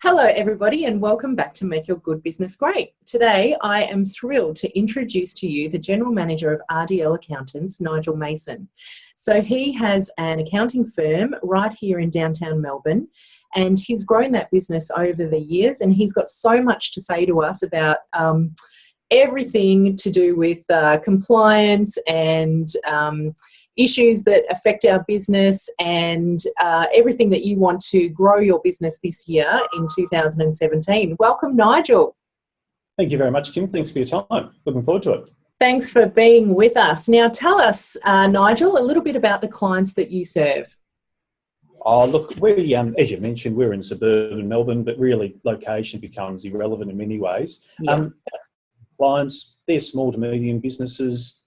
Hello everybody and welcome back to Make Your Good Business Great. Today I am thrilled to introduce to you the General Manager of RDL Accountants, Nigel Mason. So he has an accounting firm right here in downtown Melbourne, and he's grown that business over the years, and he's got so much to say to us about everything to do with compliance and issues that affect our business and everything that you want to grow your business this year in 2017. Welcome, Nigel. Thank you very much, Kim. Thanks for your time. Looking forward to it. Thanks for being with us. Now, tell us, Nigel, a little bit about the clients that you serve. Oh, look, we, as you mentioned, we're in suburban Melbourne, but really location becomes irrelevant in many ways. Yeah. Clients, they're small to medium businesses,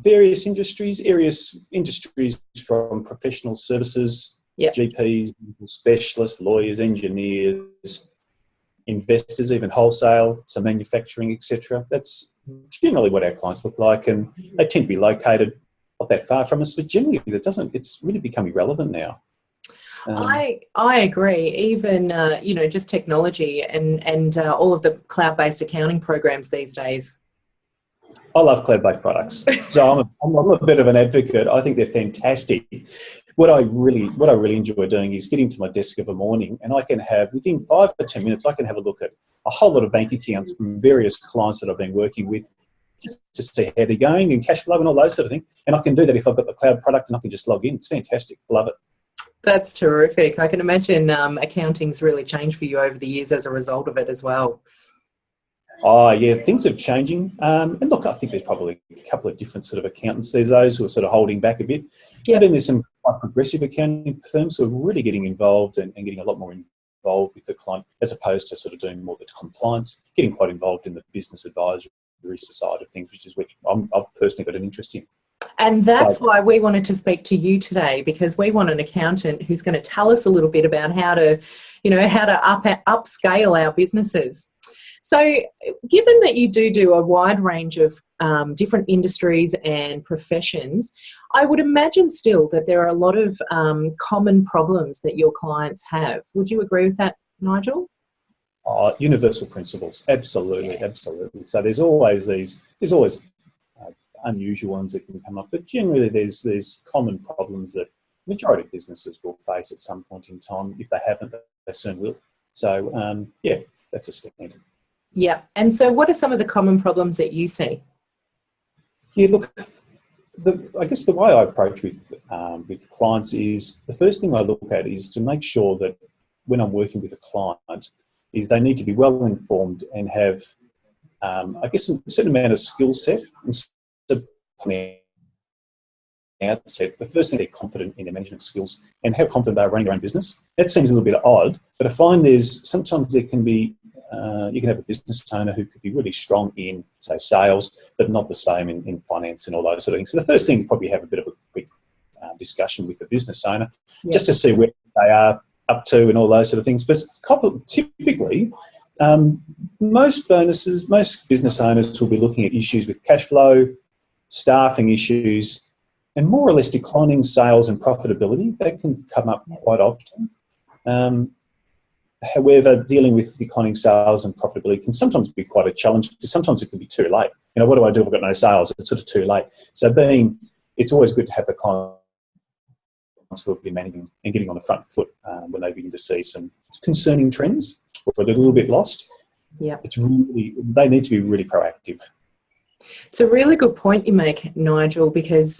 various industries from professional services, Yep. GPs, specialists, lawyers, engineers, investors, even wholesale, some manufacturing, etc. That's generally what our clients look like, and they tend to be located not that far from us, but generally it's really become irrelevant now. I agree. Even just technology and all of the cloud-based accounting programs these days. I love cloud-based products, so I'm a bit of an advocate. I think they're fantastic. What I really enjoy doing is getting to my desk of a morning, and I can have, within 5 to 10 minutes, I can have a look at a whole lot of bank accounts from various clients that I've been working with, just to see how they're going and cash flow and all those sort of things. And I can do that if I've got the cloud product and I can just log in. It's fantastic. Love it. That's terrific. I can imagine accounting's really changed for you over the years as a result of it as well. Oh, yeah, things are changing. And look, I think there's probably a couple of different sort of accountants. There's those who are sort of holding back a bit. Yeah. And then there's some quite progressive accounting firms who are really getting involved and getting a lot more involved with the client, as opposed to sort of doing more of the compliance, getting quite involved in the business advisory side of things, which is what I've personally got an interest in. And that's why we wanted to speak to you today, because we want an accountant who's going to tell us a little bit about how to upscale our businesses. So given that you do a wide range of different industries and professions, I would imagine still that there are a lot of common problems that your clients have. Would you agree with that, Nigel? Universal principles, absolutely, yeah. Absolutely. So there's always unusual ones that can come up, but generally there's common problems that the majority of businesses will face at some point in time. If they haven't, they soon will. So yeah, that's a standard. Yeah. And so what are some of the common problems that you see? Yeah, look, I guess the way I approach with clients is, the first thing I look at is to make sure that when I'm working with a client is they need to be well informed and have, I guess, a certain amount of skill set. And so the first thing, they're confident in their management skills and how confident they are running their own business. That seems a little bit odd, but I find sometimes there can be, you can have a business owner who could be really strong in, say, sales, but not the same in finance and all those sort of things. So the first thing, probably have a bit of a quick discussion with the business owner, yeah, just to see where they are up to and all those sort of things. But typically, most business owners will be looking at issues with cash flow, staffing issues, and more or less declining sales and profitability. That can come up quite often. However, dealing with declining sales and profitability can sometimes be quite a challenge, because sometimes it can be too late. What do I do if I've got no sales? It's sort of too late. So it's always good to have the clients who have been managing and getting on the front foot when they begin to see some concerning trends, or if they're a little bit lost. Yeah, they need to be really proactive. It's a really good point you make, Nigel, because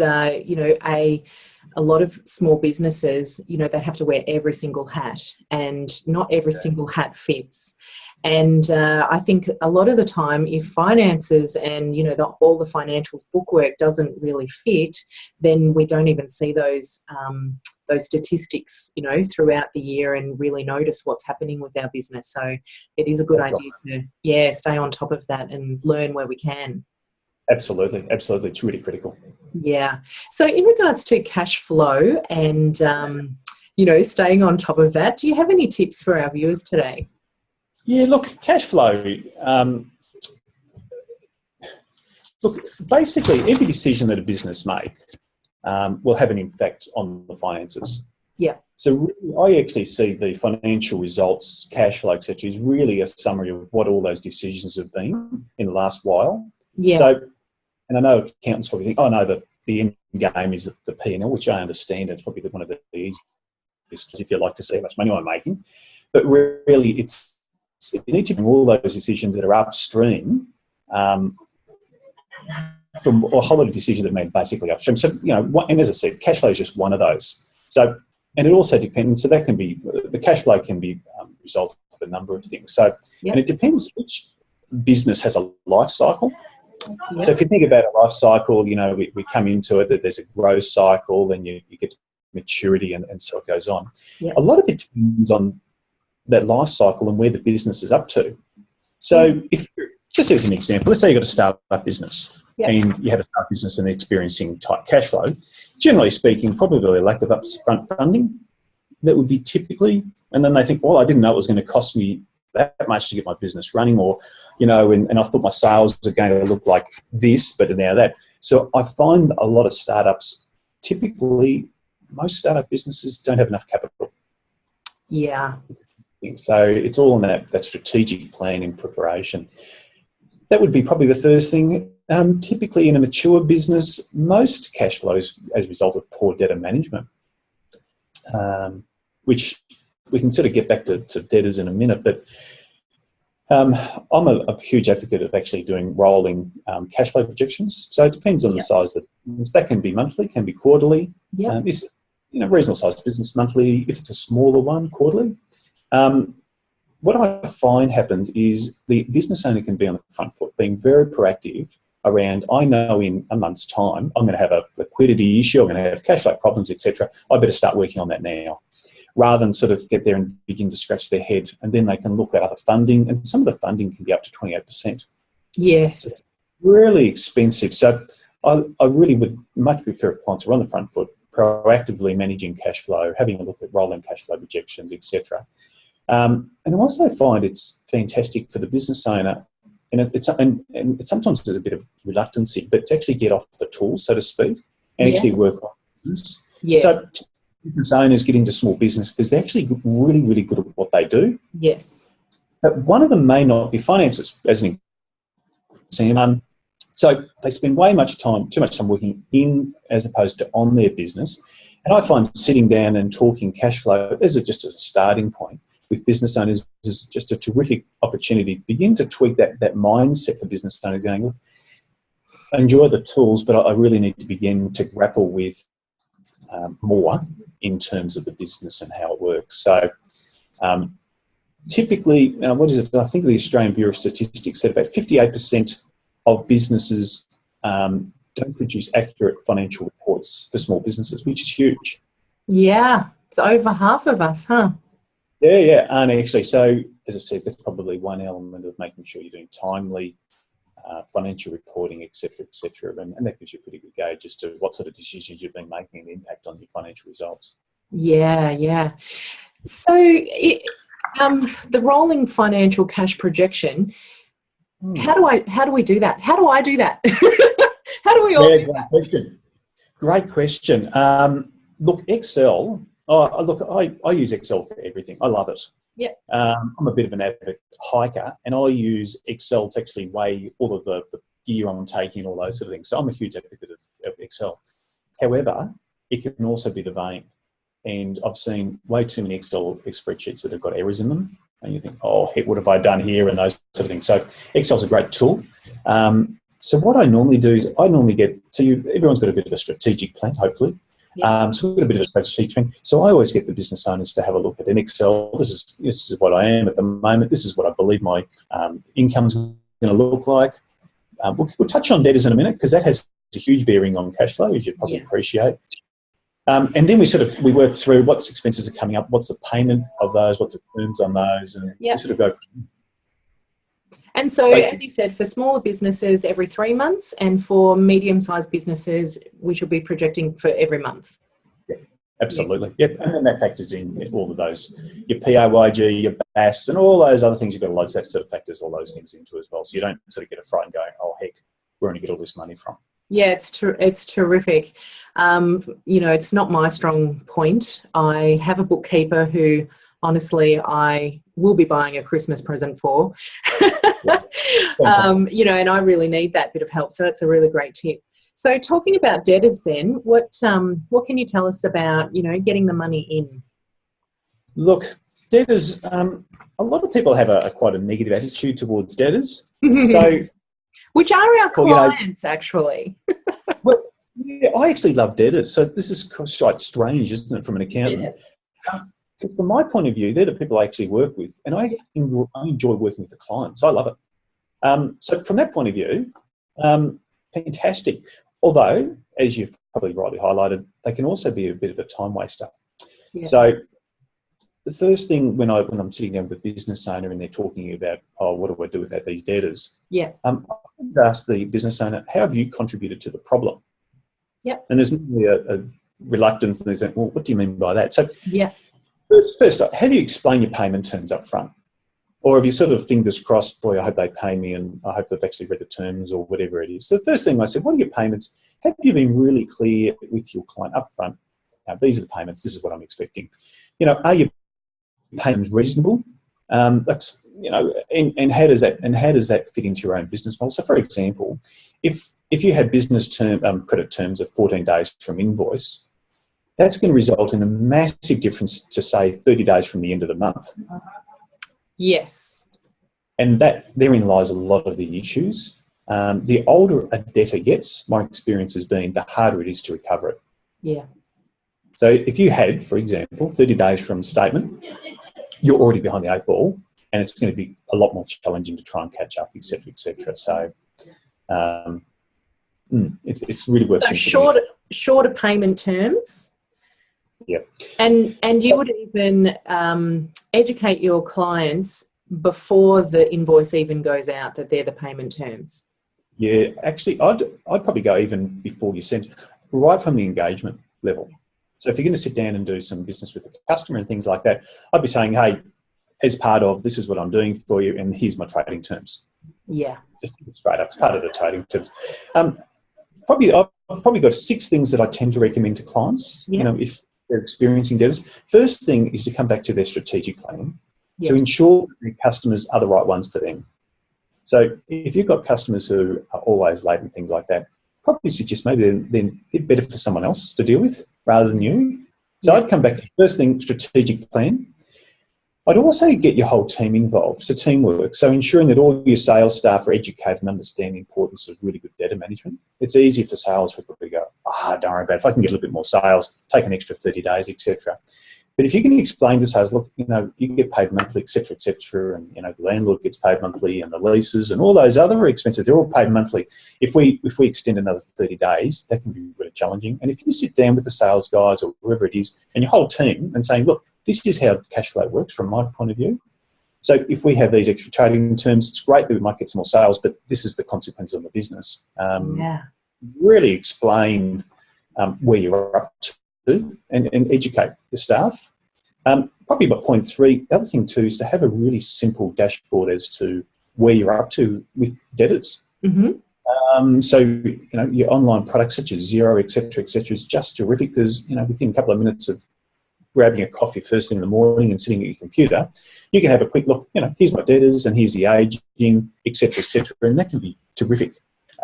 a lot of small businesses, they have to wear every single hat, and not every single hat fits. And I think a lot of the time, if finances and all the financials bookwork doesn't really fit, then we don't even see those statistics throughout the year and really notice what's happening with our business. So it is a good idea to stay on top of that and learn where we can. Absolutely. It's really critical. Yeah. So in regards to cash flow and, staying on top of that, do you have any tips for our viewers today? Yeah, look, cash flow. Look, basically, every decision that a business makes will have an impact on the finances. Yeah. So really, I actually see the financial results, cash flow, etc., is really a summary of what all those decisions have been in the last while. Yeah. So, and I know accountants probably think, oh no, the end game is the P&L, which I understand. It's probably one of the easiest if you like to see how much money I'm making. But really, you need to bring all those decisions that are upstream from a whole lot of decisions that are made basically upstream. So, and as I said, cash flow is just one of those. So, and it also depends. So that can be, the cash flow can be a result of a number of things. So, and it depends which business has a life cycle. Yep. So if you think about a life cycle, we come into it, that there's a growth cycle, then you get to maturity and so it goes on. Yep. A lot of it depends on that life cycle and where the business is up to. So if, just as an example, let's say you've got a startup business and you have a startup business and they're experiencing tight cash flow. Generally speaking, probably a lack of upfront funding, that would be typically, and then they think, well, I didn't know it was going to cost me that much to get my business running, or, and I thought my sales are going to look like this, but now that. So I find a lot of startups, typically, most startup businesses don't have enough capital. Yeah. So it's all on that strategic plan and preparation. That would be probably the first thing. Typically in a mature business, most cash flows as a result of poor debtor management, which we can sort of get back to debtors in a minute, but I'm a huge advocate of actually doing rolling cash flow projections. So it depends on the size of the business. That can be monthly, can be quarterly. It's reasonable sized business monthly. If it's a smaller one, quarterly. What I find happens is the business owner can be on the front foot, being very proactive around, I know in a month's time I'm going to have a liquidity issue, I'm going to have cash flow problems, etc. I better start working on that now, rather than sort of get there and begin to scratch their head, and then they can look at other funding, and some of the funding can be up to 28%. Yes. So it's really expensive. So I really would much prefer if clients are on the front foot, proactively managing cash flow, having a look at rolling cash flow projections, etc. And I also find it's fantastic for the business owner, and it's sometimes there's a bit of reluctancy, but to actually get off the tools, so to speak, and actually work on business. Yes. So business owners get into small business because they're actually really, really good at what they do. Yes. But one of them may not be finances, as an example. So they spend too much time working in as opposed to on their business. And I find sitting down and talking cash flow just as a starting point with business owners is just a terrific opportunity to begin to tweak that mindset for business owners, going, look, I enjoy the tools, but I really need to begin to grapple with more in terms of the business and how it works. So typically, what is it? I think the Australian Bureau of Statistics said about 58% of businesses don't produce accurate financial reports for small businesses, which is huge. Yeah, it's over half of us, huh? Yeah, and actually, so as I said, that's probably one element of making sure you're doing timely financial reporting, etc., and that gives you a pretty good gauge as to what sort of decisions you've been making and the impact on your financial results. Yeah. So the rolling financial cash projection, how do we do that? How do I do that? How do we all do that? Great question. Look, Excel. I use Excel for everything. I love it. Yeah. I'm a bit of an avid hiker, and I use Excel to actually weigh all of the gear I'm taking, all those sort of things. So I'm a huge advocate of Excel. However, it can also be the vein. And I've seen way too many Excel spreadsheets that have got errors in them. And you think, oh, heck, what have I done here? And those sort of things. So Excel's a great tool. So what I normally do is everyone's got a bit of a strategic plan, hopefully. Yeah. So we've got a bit of a strategic plan. So I always get the business owners to have a look at an Excel. This is what I am at the moment. This is what I believe my income's going to look like. We'll touch on debtors in a minute because that has a huge bearing on cash flow, as you probably appreciate. And then we work through what's expenses are coming up, what's the payment of those, what's the terms on those, and we sort of go from. And so, as you said, for smaller businesses, every 3 months, and for medium-sized businesses, we should be projecting for every month. Yeah, absolutely. Yep, and then that factors in all of those, your PAYG, your BAS, and all those other things you've got to load. That sort of factors all those things into as well. So you don't sort of get a fright and going, oh, heck, where are we going to get all this money from? Yeah, it's terrific. It's not my strong point. I have a bookkeeper who, honestly, I will be buying a Christmas present for. Yeah. And I really need that bit of help. So that's a really great tip. So talking about debtors then, what can you tell us about, getting the money in? Look, debtors, a lot of people have quite a negative attitude towards debtors. So, which are our clients, actually. Well, yeah, I actually love debtors. So this is quite strange, isn't it, from an accountant? Yes. Because from my point of view, they're the people I actually work with, and I enjoy working with the clients. I love it. So from that point of view, fantastic. Although, as you've probably rightly highlighted, they can also be a bit of a time waster. Yeah. So the first thing when I'm sitting down with a business owner and they're talking about, what do I do with these debtors? Yeah. I always ask the business owner, how have you contributed to the problem? Yep. And there's normally a reluctance, and they say, well, what do you mean by that? So yeah. First up, how do you explain your payment terms up front? Or have you sort of fingers crossed, boy, I hope they pay me and I hope they've actually read the terms or whatever it is. So the first thing I said, what are your payments? Have you been really clear with your client up front? Now, these are the payments. This is what I'm expecting. Are your payments reasonable? That's, and how does that fit into your own business model? So for example, if you had business credit terms of 14 days from invoice, that's going to result in a massive difference to, say, 30 days from the end of the month. Yes. And therein lies a lot of the issues. The older a debtor gets, my experience has been, the harder it is to recover it. Yeah. So if you had, for example, 30 days from statement, you're already behind the eight ball, and it's going to be a lot more challenging to try and catch up, et cetera, et cetera. So it's really worth thinking. So shorter payment terms. Yeah. And you would even educate your clients before the invoice even goes out that they're the payment terms. Yeah, actually, I'd probably go even before you send, right from the engagement level. So if you're going to sit down and do some business with a customer and things like that, I'd be saying, hey, as part of this is what I'm doing for you, and here's my trading terms. Yeah. Just straight up, it's part of the trading terms. I've probably got 6 things that I tend to recommend to clients. Yeah. If they're experiencing debtors. First thing is to come back to their strategic plan to ensure that their customers are the right ones for them. So if you've got customers who are always late and things like that, probably suggest maybe then it's better for someone else to deal with rather than you. So I'd come back to the first thing, strategic plan. I'd also get your whole team involved, so teamwork. So ensuring that all your sales staff are educated and understand the importance of really good data management. It's easy for salespeople to go, don't worry about it. If I can get a little bit more sales, take an extra 30 days, etc. But if you can explain to sales, look, you get paid monthly, etc., and the landlord gets paid monthly, and the leases and all those other expenses, they're all paid monthly. If we extend another 30 days, that can be really challenging. And if you sit down with the sales guys or whoever it is and your whole team and saying, look, this is how cash flow works from my point of view. So if we have these extra trading terms, it's great that we might get some more sales, but this is the consequence of the business. Really explain where you're up to and educate the staff. Probably about point 3, the other thing too is to have a really simple dashboard as to where you're up to with debtors. Mm-hmm. So, your online products such as Xero, et cetera, is just terrific because, within a couple of minutes of grabbing a coffee first thing in the morning and sitting at your computer, you can have a quick look, here's my debtors and here's the aging, et cetera, and that can be terrific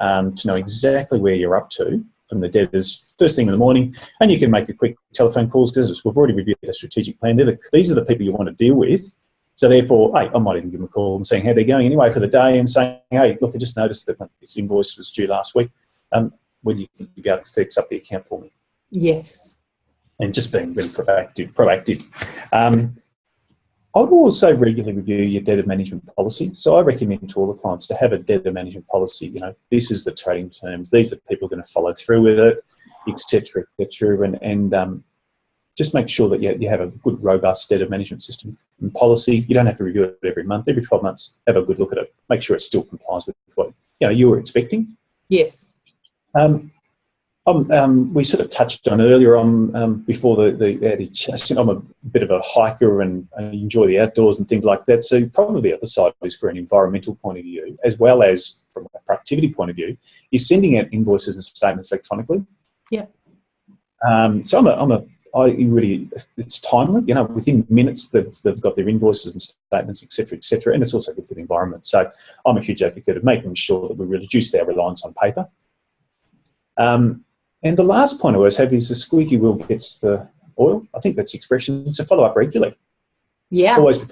to know exactly where you're up to from the debtors first thing in the morning, and you can make a quick telephone calls because we've already reviewed a strategic plan. These are the people you want to deal with. So therefore, hey, I might even give them a call and saying how they're going anyway for the day and saying, hey, look, I just noticed that this invoice was due last week. When you think you'll be able to fix up the account for me? Yes. And just being really proactive. I would also regularly review your debtor management policy. So I recommend to all the clients to have a debtor management policy. This is the trading terms. These are the people going to follow through with it, et cetera, and just make sure that you have a good, robust debtor management system and policy. You don't have to review it every month. Every 12 months, have a good look at it. Make sure it still complies with what you were expecting. Yes. We sort of touched on earlier on before the outage. I'm a bit of a hiker and I enjoy the outdoors and things like that. So probably the other side is for an environmental point of view, as well as from a productivity point of view, is sending out invoices and statements electronically. Yeah. It's timely, within minutes they've got their invoices and statements, et cetera, and it's also good for the environment. So I'm a huge advocate of making sure that we reduce our reliance on paper. And the last point I always have is the squeaky wheel gets the oil. I think that's the expression. So follow up regularly. Yeah. Always be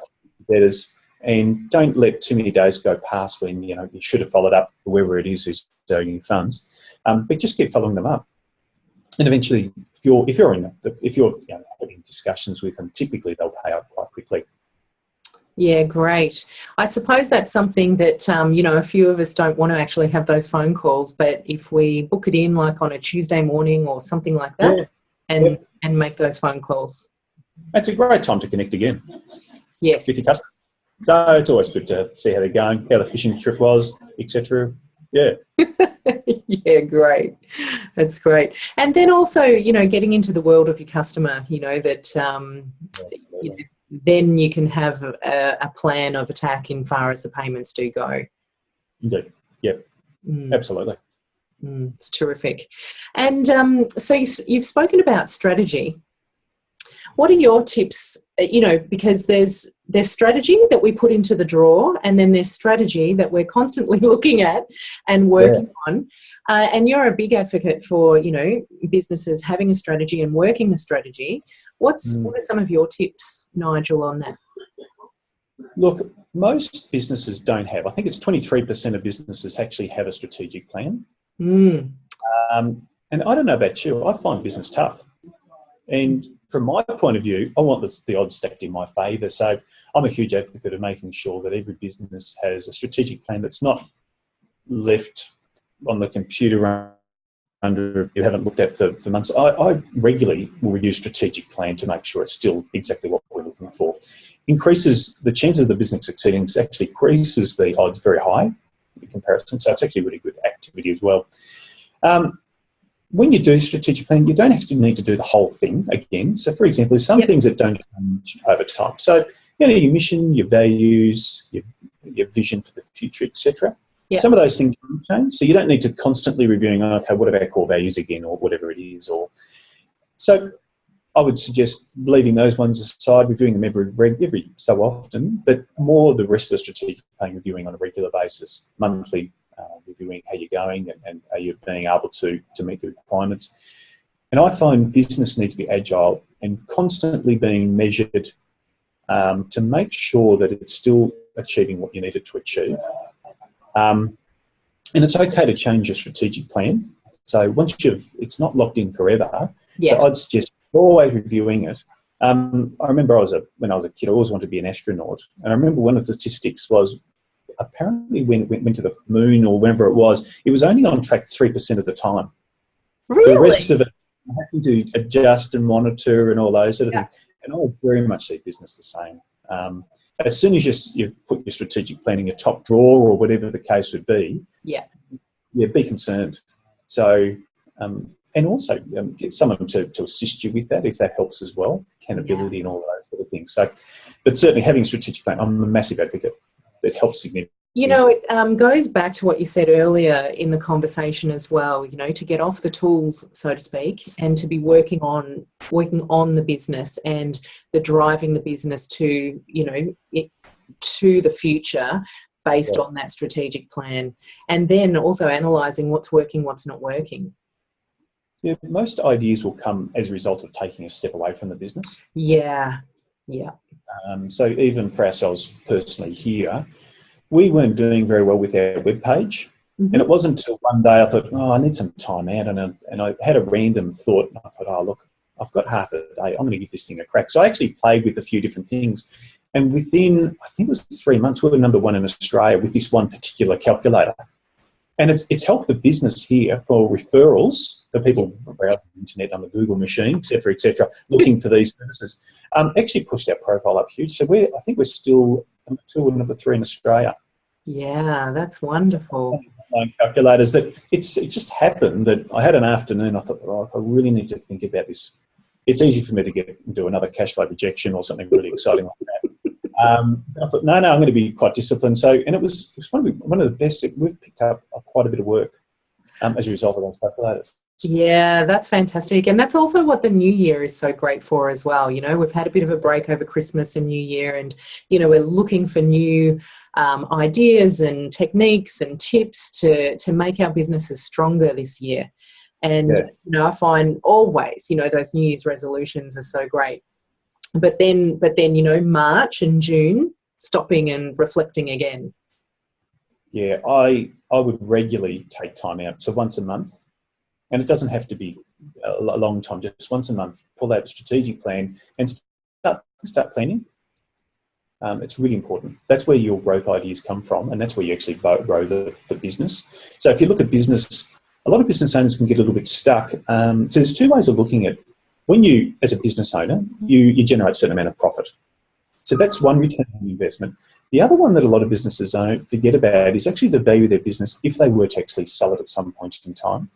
betters, and don't let too many days go past when you should have followed up whoever it is who's owing you funds. But just keep following them up. And eventually, if you're having discussions with them, typically they'll pay out quite quickly. Yeah, great. I suppose that's something that a few of us don't want to actually have those phone calls, but if we book it in like on a Tuesday morning or something like that, and make those phone calls, it's a great time to connect again. Yes. With your customer. So it's always good to see how they're going, how the fishing trip was, etc. Yeah. Yeah, great. That's great. And then also, getting into the world of your customer, then you can have a plan of attack in far as the payments do go. Indeed. Yep. Absolutely. It's terrific. And so you've spoken about strategy. What are your tips? Because there's strategy that we put into the drawer, and then there's strategy that we're constantly looking at and working on. And you're a big advocate for, businesses having a strategy and working the strategy. What are some of your tips, Nigel, on that? Look, most businesses don't have. I think it's 23% of businesses actually have a strategic plan. And I don't know about you, I find business tough. And from my point of view, I want the odds stacked in my favour. So I'm a huge advocate of making sure that every business has a strategic plan that's not left on the computer under you haven't looked at for months. I regularly will review strategic plan to make sure it's still exactly what we're looking for. Increases the chances of the business succeeding, actually increases the odds very high in comparison. So it's actually a really good activity as well. When you do strategic plan, you don't actually need to do the whole thing again. So, for example, there's some things that don't change over time. So, your mission, your values, your vision for the future, etc. Some of those things don't change. So you don't need to constantly reviewing, okay, what are our core values again, or whatever it is. So I would suggest leaving those ones aside, reviewing them every so often, but more the rest of the strategic plan reviewing on a regular basis, monthly, reviewing how you're going and are you being able to meet the requirements. And I find business needs to be agile and constantly being measured to make sure that it's still achieving what you need it to achieve. And it's okay to change your strategic plan. So once it's not locked in forever. So I'd suggest always reviewing it. I remember when I was a kid, I always wanted to be an astronaut. And I remember one of the statistics was apparently when it went to the moon or whenever it was only on track 3% of the time. Really? The rest of it, having to adjust and monitor and all those sort of things. And I very much see business the same. As soon as you put your strategic plan in your top drawer or whatever the case would be, be concerned. So, and also get someone to assist you with that if that helps as well, accountability and all those sort of things. So, but certainly having a strategic plan, I'm a massive advocate. It helps significantly. It goes back to what you said earlier in the conversation as well, to get off the tools, so to speak, and to be working on the business and driving the business to, to the future based on that strategic plan. And then also analysing what's working, what's not working. Yeah, most ideas will come as a result of taking a step away from the business. Yeah. So even for ourselves personally here, we weren't doing very well with our webpage. And it wasn't until one day I thought, I need some time out. And I had a random thought. And I thought, look, I've got half a day. I'm going to give this thing a crack. So I actually played with a few different things. And within, I think it was 3 months, we were number one in Australia with this one particular calculator. And it's helped the business here for referrals, for people browsing the internet on the Google machine, et cetera, looking for these services. Actually pushed our profile up huge. So I think we're still number 2 or number 3 in Australia. Yeah, that's wonderful. Calculators that it just happened that I had an afternoon. I thought, I really need to think about this. It's easy for me to do another cash flow projection or something really exciting like that. I thought, no, I'm going to be quite disciplined. So, and it was one of the best. We've picked up quite a bit of work as a result of those calculators. Yeah, that's fantastic. And that's also what the new year is so great for as well. You know, we've had a bit of a break over Christmas and New Year, and, you know, we're looking for new ideas and techniques and tips to make our businesses stronger this year. And, Yeah. you know, I find always, you know, those New Year's resolutions are so great. But then, you know, March and June, stopping and reflecting again. Yeah, I would regularly take time out. So once a month, and it doesn't have to be a long time, just once a month, pull out a strategic plan and start planning. It's really important. That's where your growth ideas come from, and that's where you actually grow the business. So if you look at business, a lot of business owners can get a little bit stuck. So there's two ways of looking at when you, as a business owner, you generate a certain amount of profit. So that's one return on investment. The other one that a lot of businesses don't forget about is actually the value of their business if they were to actually sell it at some point in time.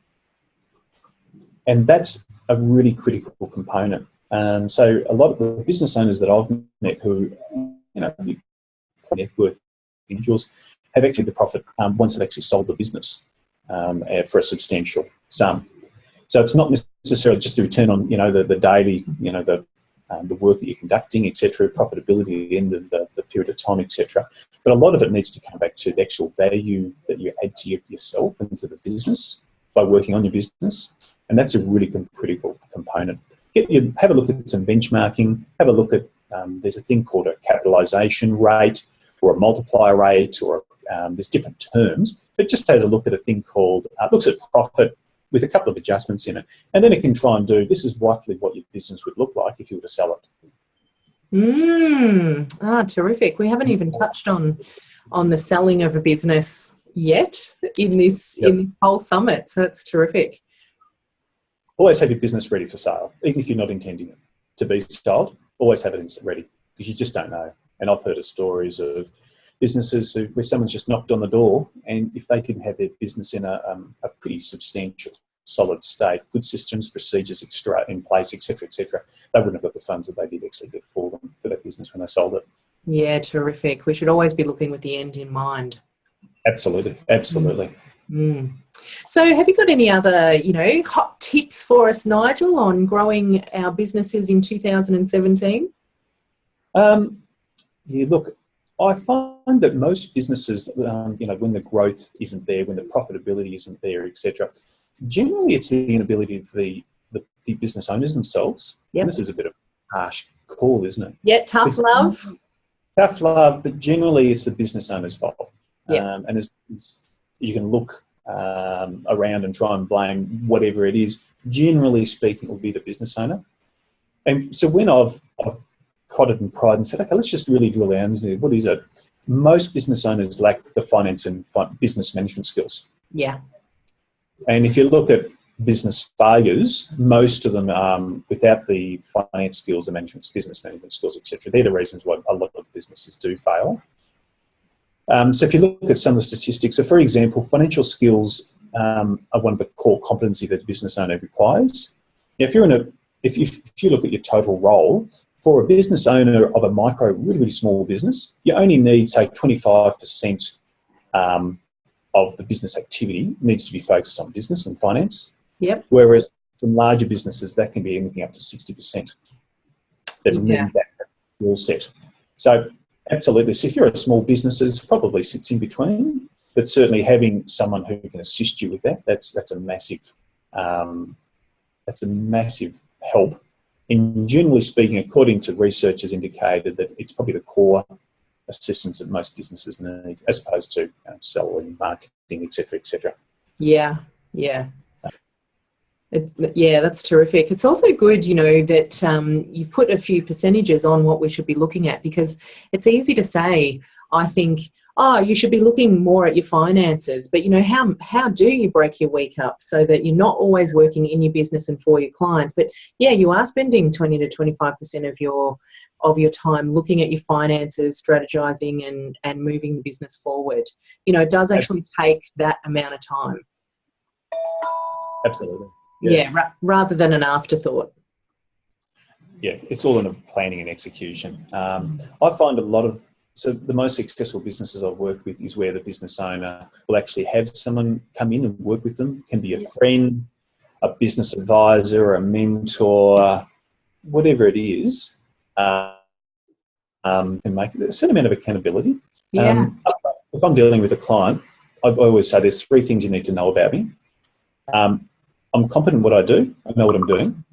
And that's a really critical component. So a lot of the business owners that I've met who, you know, net worth individuals have actually the profit once they've actually sold the business for a substantial sum. So it's not necessarily just the return on, you know, the daily, you know, the work that you're conducting, etc., profitability at the end of the period of time, etc. But a lot of it needs to come back to the actual value that you add to yourself and to the business by working on your business. And that's a really critical component. Have a look at some benchmarking, have a look at, there's a thing called a capitalisation rate or a multiplier rate, or there's different terms. It just has a look at a thing called, looks at profit with a couple of adjustments in it. And then it can try and do, this is roughly what your business would look like if you were to sell it. Terrific. We haven't even touched on the selling of a business yet in this whole summit. So that's terrific. Always have your business ready for sale, even if you're not intending it to be sold. Always have it ready, because you just don't know. And I've heard of stories of businesses where someone's just knocked on the door, and if they didn't have their business in a pretty substantial, solid state, good systems, procedures in place, etc., they wouldn't have got the funds that they did actually get for them for their business when they sold it. Yeah, terrific. We should always be looking with the end in mind. Absolutely. So have you got any other, you know, hot tips for us, Nigel, on growing our businesses in 2017? Yeah, look, I find that most businesses, you know, when the growth isn't there, when the profitability isn't there, etc., generally it's the inability of the business owners themselves. Yep. And this is a bit of a harsh call, isn't it? Yeah, tough love, but generally it's the business owner's fault. Yep. And as you can look around and try and blame whatever it is, generally speaking, it will be the business owner. And so when I've prodded and pried and said, okay, let's just really drill down into what is it? Most business owners lack the finance and business management skills. Yeah. And if you look at business failures, most of them without the finance skills, the business management skills, etc. They're the reasons why a lot of the businesses do fail. So if you look at some of the statistics, so for example, financial skills are one of the core competency that a business owner requires. Now, if you look at your total role, for a business owner of a micro, really, really small business, you only need, say, 25% of the business activity needs to be focused on business and finance. Yep. Whereas some larger businesses, that can be anything up to 60% that need that skill set. So absolutely. So if you're a small business, it probably sits in between, but certainly having someone who can assist you with that's a massive help. And generally speaking, according to research, has indicated that it's probably the core assistance that most businesses need, as opposed to selling, marketing, etc. Yeah. That's terrific. It's also good, you know, that you've put a few percentages on what we should be looking at, because it's easy to say, I think, you should be looking more at your finances. But, you know, how do you break your week up so that you're not always working in your business and for your clients? But, yeah, you are spending 20 to 25% of your time looking at your finances, strategizing and moving the business forward. You know, it does actually take that amount of time. Absolutely. Yeah, rather than an afterthought. Yeah, it's all in a planning and execution. I find so the most successful businesses I've worked with is where the business owner will actually have someone come in and work with them. Can be a friend, a business advisor, a mentor, whatever it is, can make a certain amount of accountability. Yeah. If I'm dealing with a client, I always say there's 3 things you need to know about me. I'm competent in what I do. I know what I'm doing.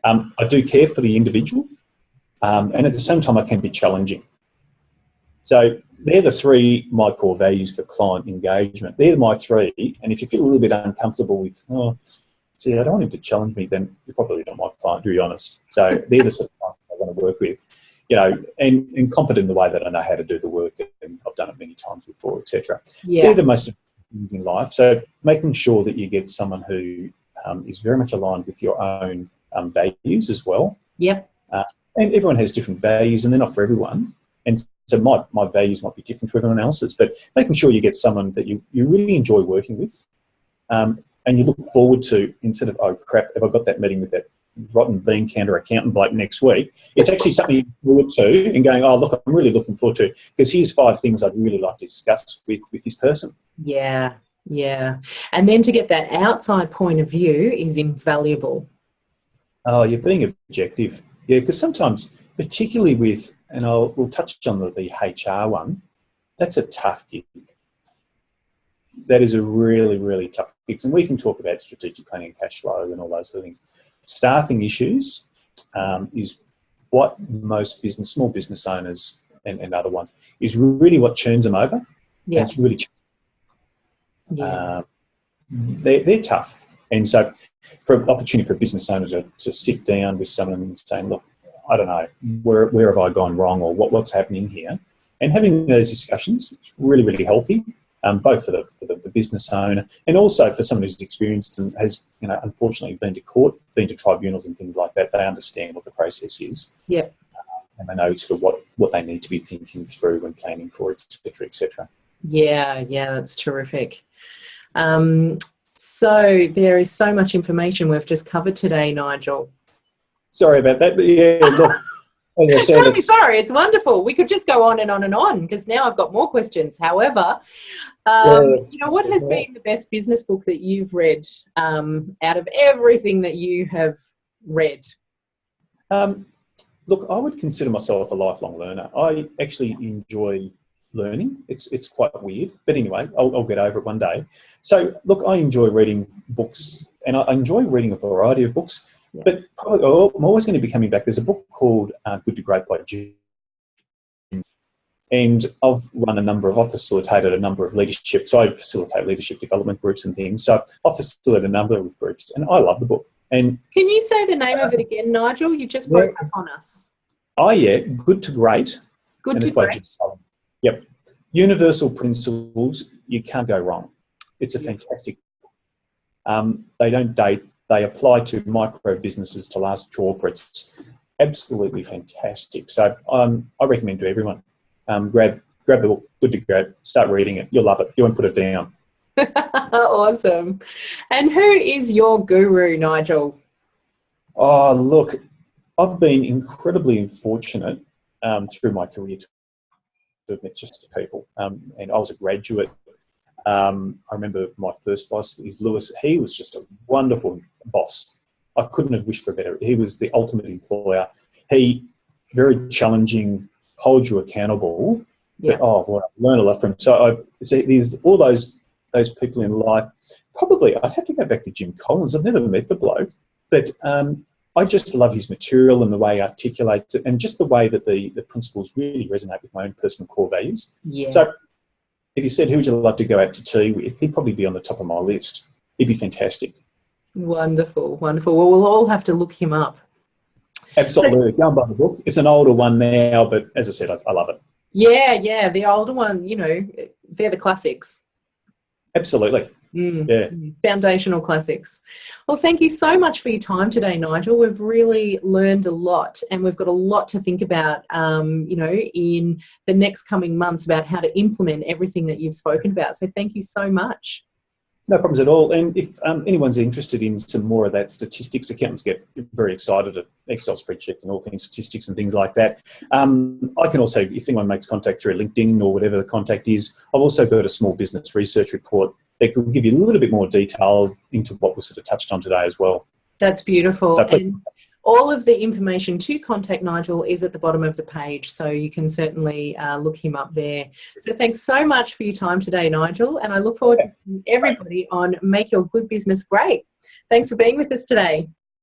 I do care for the individual. And at the same time, I can be challenging. So they're the 3 my core values for client engagement. They're my 3. And if you feel a little bit uncomfortable with, oh, gee, I don't want him to challenge me, then you're probably not my client, to be honest. So they're the sort of clients I want to work with, and competent in the way that I know how to do the work, and I've done it many times before, etc. Yeah. They're the most important things in life. So making sure that you get someone who is very much aligned with your own values as well. Yep. And everyone has different values, and they're not for everyone. And so my values might be different to everyone else's, but making sure you get someone that you really enjoy working with, and you look forward to, instead of, oh crap, have I got that meeting with that rotten bean counter accountant bloke next week? It's actually something you look forward to and going, oh, look, I'm really looking forward to, because here's 5 things I'd really like to discuss with this person. Yeah, yeah. And then to get that outside point of view is invaluable. Oh, you're being objective. Yeah, because sometimes, particularly with, and we'll touch on the HR one, that's a tough gig. That is a really, really tough gig. And we can talk about strategic planning and cash flow and all those other things. Staffing issues is what most small business owners and other ones, is really what churns them over. Yeah. And it's really, they're tough. And so for an opportunity for a business owner to sit down with someone and saying, look, I don't know, where have I gone wrong, or what's happening here? And having those discussions, it's really, really healthy, both for the business owner and also for someone who's experienced and has, unfortunately been to court, been to tribunals and things like that. They understand what the process is. Yeah. And they know sort of what they need to be thinking through when planning for it, et cetera, et cetera. Yeah, that's terrific. So there is so much information we've just covered today, Nigel. Sorry about that, but yeah, look, as I said, Don't be sorry, it's wonderful. We could just go on and on and on, because now I've got more questions. However, what has been the best business book that you've read out of everything that you have read? Look, I would consider myself a lifelong learner. I actually enjoy learning. It's quite weird, but anyway, I'll get over it one day. So, look, I enjoy reading books, and I enjoy reading a variety of books. Yeah. But probably I'm always going to be coming back. There's a book called Good to Great by Jim. And I've facilitated a number of leadership. So I facilitate leadership development groups and things. So I've facilitated a number of groups, and I love the book. And can you say the name of it again, Nigel? You just broke up on us. Oh, yeah. Good to Great. Good to Great. Yep. Universal principles, you can't go wrong. It's a fantastic book. They don't date. They apply to micro businesses, to large corporates. Absolutely fantastic. So I recommend to everyone, grab the book, Good to Great, start reading it. You'll love it. You won't put it down. Awesome. And who is your guru, Nigel? Oh, look, I've been incredibly fortunate through my career to have met just people. And I was a graduate. I remember my first boss is Lewis. He was just a wonderful boss. I couldn't have wished for a better. He was the ultimate employer. He, very challenging, holds you accountable. Yeah. But, I learned a lot from him. So there's all those people in life. Probably I'd have to go back to Jim Collins. I've never met the bloke, but I just love his material and the way he articulates it, and just the way that the principles really resonate with my own personal core values. Yeah. So if you said, who would you love to go out to tea with, he'd probably be on the top of my list. He'd be fantastic. Wonderful, wonderful. Well, we'll all have to look him up. Absolutely. Go and buy the book. It's an older one now, but as I said, I love it. Yeah, the older one, they're the classics. Absolutely. Yeah. Foundational classics. Well, thank you so much for your time today, Nigel. We've really learned a lot, and we've got a lot to think about, in the next coming months about how to implement everything that you've spoken about. So thank you so much. No problems at all. And if anyone's interested in some more of that statistics, accountants get very excited at Excel spreadsheets and all things statistics and things like that. I can also, if anyone makes contact through LinkedIn or whatever the contact is, I've also got a small business research report that could give you a little bit more detail into what we sort of touched on today as well. That's beautiful. So and all of the information to contact Nigel is at the bottom of the page, so you can certainly look him up there. So thanks so much for your time today, Nigel, and I look forward to seeing everybody on Make Your Good Business Great. Thanks for being with us today.